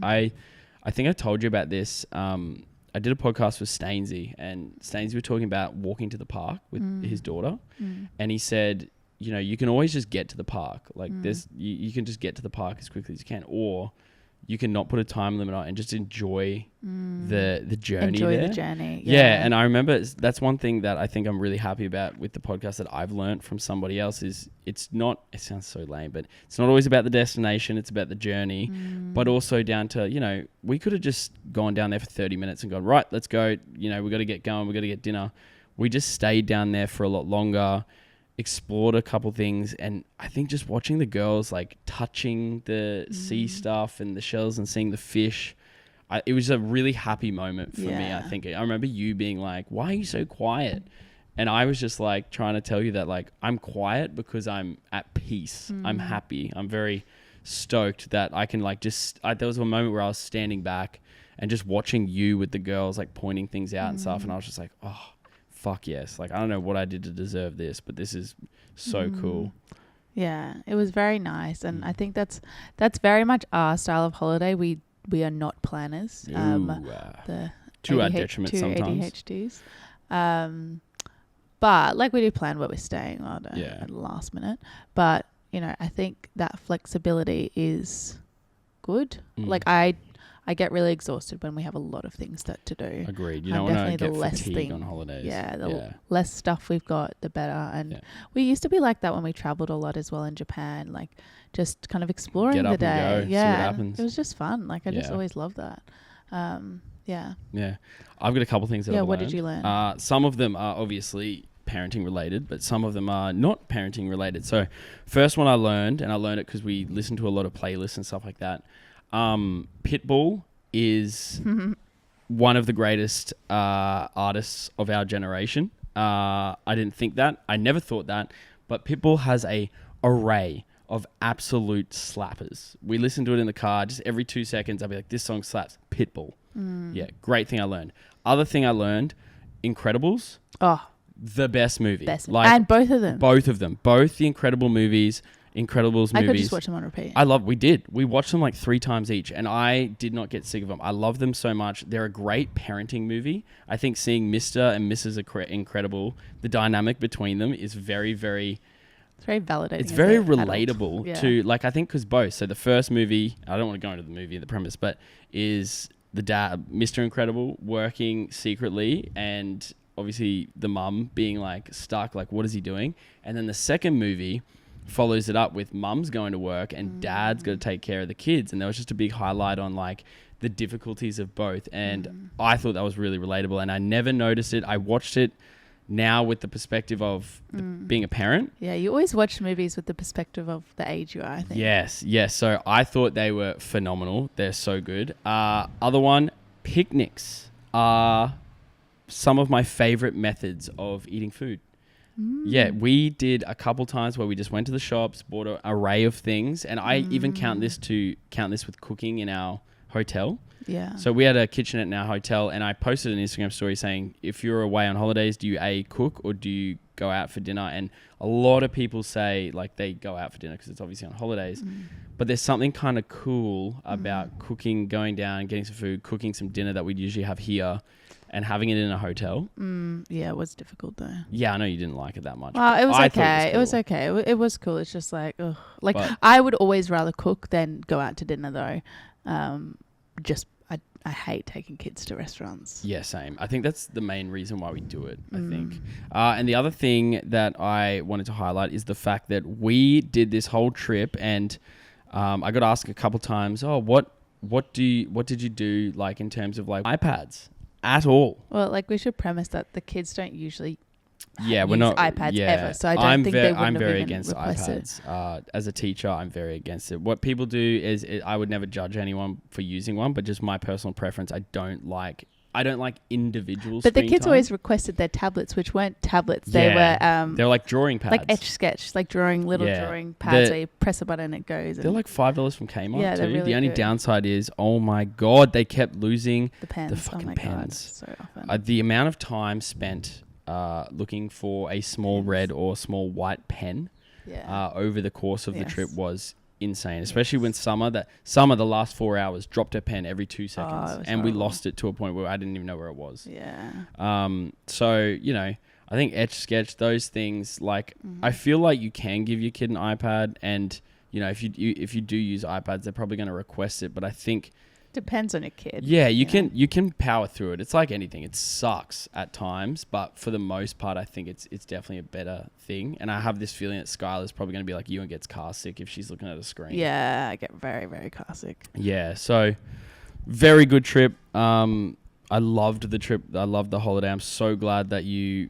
I think I told you about this. I did a podcast with Stainsy, and Stainsy were talking about walking to the park with his daughter. And he said, you know, you can always just get to the park. Like you can just get to the park as quickly as you can, or you can not put a time limit on it and just enjoy the journey. Enjoy there. the journey. Yeah. And I remember that's one thing that I think I'm really happy about with the podcast that I've learned from somebody else is it sounds so lame, but it's not always about the destination. It's about the journey, but also down to, you know, we could have just gone down there for 30 minutes and gone, right, let's go. You know, we got to get going. We got to get dinner. We just stayed down there for a lot longer, explored a couple things, and I think just watching the girls like touching the sea stuff and the shells and seeing the fish, it was a really happy moment for me. I think I remember you being like, why are you so quiet? And I was just like trying to tell you that like I'm quiet because I'm at peace. I'm happy. I'm very stoked that I can like there was a moment where I was standing back and just watching you with the girls like pointing things out and stuff, and I was just like, oh fuck yes. Like, I don't know what I did to deserve this, but this is so cool. Yeah, it was very nice. And I think that's very much our style of holiday. We are not planners. To our detriment sometimes. ADHDs. But like we do plan where we're staying at the last minute. But, you know, I think that flexibility is good. Like I I get really exhausted when we have a lot of things to do. Agreed. You don't want to definitely get the less fatigued thing- on holidays. Yeah, the less stuff we've got, the better. And we used to be like that when we traveled a lot as well in Japan, like just kind of exploring Get the up day. and go, see what Yeah, happens. it was just fun. Like I just Yeah. always loved that. Yeah. Yeah. I've got a couple things that Yeah, I've what did learned. you learn? Some of them are obviously parenting related, but some of them are not parenting related. So first one I learned, and I learned it because we listened to a lot of playlists and stuff like that. Pitbull is one of the greatest artists of our generation. I didn't think that. I never thought that. But Pitbull has a array of absolute slappers. We listen to it in the car. Just every 2 seconds, I'll be like, this song slaps. Pitbull. Yeah, great thing I learned. Other thing I learned, Incredibles. Oh, The best movie. and both of them. Both of them. Both the Incredible movies. Incredibles movies. I could just watch them on repeat. We watched them like 3 times each, and I did not get sick of them. I love them so much. They're a great parenting movie. I think seeing Mr. and Mrs. Incredible, the dynamic between them is very, very... It's very validating. It's very as an adult. relatable to, like, I think because both. So the first movie, I don't want to go into the movie, the premise, but is the dad, Mr. Incredible, working secretly, and obviously the mum being like stuck, like, what is he doing? And then the second movie follows it up with mum's going to work and dad's got to take care of the kids. And there was just a big highlight on like the difficulties of both. And I thought that was really relatable, and I never noticed it. I watched it now with the perspective of being a parent. Yeah, you always watch movies with the perspective of the age you are, I think. Yes. So I thought they were phenomenal. They're so good. Other one, picnics are some of my favorite methods of eating food. Yeah, we did a couple times where we just went to the shops, bought an array of things, and I even count this with cooking in our hotel. Yeah. So we had a kitchenette in our hotel, and I posted an Instagram story saying, if you're away on holidays, do you cook or do you go out for dinner? And a lot of people say like they go out for dinner because it's obviously on holidays. But there's something kind of cool about cooking, going down, getting some food, cooking some dinner that we'd usually have here, and having it in a hotel. Yeah, it was difficult though. Yeah, I know you didn't like it that much. Well, it was I okay. thought It was okay. It was cool. It's just like, ugh. Like, But- I would always rather cook than go out to dinner though. I hate taking kids to restaurants. Yeah, same. I think that's the main reason why we do it, I think. And the other thing that I wanted to highlight is the fact that we did this whole trip, and I got asked a couple times, what did you do like in terms of like iPads at all? Well, like we should premise that the kids don't usually Yeah, we're use not iPads ever, so I don't think they wouldn't I'm have very even against requested. iPads. As a teacher, I'm very against it. What people do is I would never judge anyone for using one, but just my personal preference. I don't like individual. But the screen kids time. always requested their tablets, which weren't tablets. They were they're like drawing pads, like Etch Sketch, like little drawing pads where you press a button and it goes. They're like $5 from Kmart Yeah, too. they're really the only good. downside is, oh my god, they kept losing the pens. the fucking oh my pens. God, so often. The amount of time spent looking for a small Pens. red or small white pen over the course of the trip Yes. was insane, especially when Summer, the last 4 hours, dropped her pen every 2 seconds, it was and we horrible. lost it to a point where I didn't even know where it was. Yeah. So, you know, I think Etch Sketch, those things, like, I feel like you can give your kid an iPad, and, you know, if you do use iPads, they're probably going to request it, but I think... Depends on your kid. Yeah, you can power through it. It's like anything. It sucks at times, but for the most part, I think it's definitely a better thing. And I have this feeling that Skylar's probably going to be like you and gets car sick if she's looking at a screen. Yeah, I get very, very car sick. Yeah, so very good trip. I loved the trip. I loved the holiday. I'm so glad that you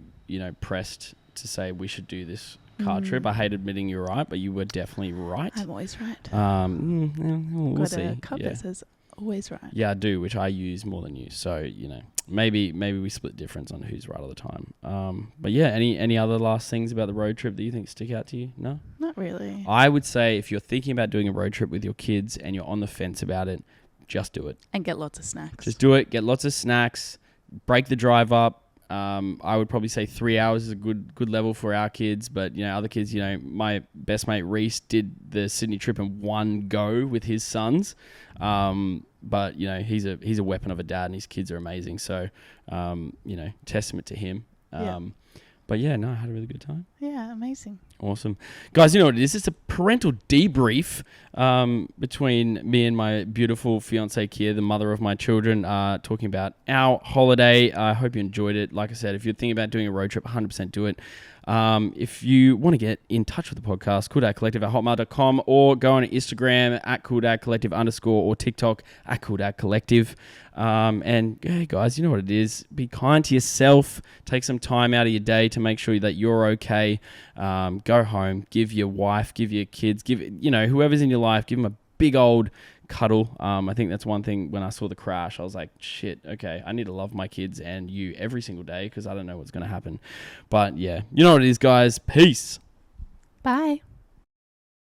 pressed to say we should do this car trip. I hate admitting you're right, but you were definitely right. I'm always right. We'll Got see. a cup that says always right. Yeah, I do, which I use more than you. So, you know, maybe we split difference on who's right all the time. But yeah, any other last things about the road trip that you think stick out to you? No? Not really. I would say if you're thinking about doing a road trip with your kids and you're on the fence about it, just do it. And get lots of snacks. Just do it. Get lots of snacks. Break the drive up. I would probably say 3 hours is a good level for our kids, but you know, other kids, you know, my best mate Reese did the Sydney trip in one go with his sons. But you know, he's a weapon of a dad, and his kids are amazing. So, you know, testament to him. But yeah, no, I had a really good time. Yeah, amazing. Awesome. Guys, you know what it is? It's a parental debrief between me and my beautiful fiancée, Kiah, the mother of my children, talking about our holiday. I hope you enjoyed it. Like I said, if you're thinking about doing a road trip, 100% do it. If you want to get in touch with the podcast, CoolDadCollective@hotmail.com, or go on Instagram at CoolDadCollective_ or TikTok at CoolDadCollective. And hey guys, you know what it is. Be kind to yourself. Take some time out of your day to make sure that you're okay. Go home, give your wife, give your kids, give, whoever's in your life, give them a big old cuddle. I think that's one thing. When I saw the crash, I was like, shit, okay, I need to love my kids and you every single day because I don't know what's going to happen. But yeah, you know what it is, guys. Peace. Bye.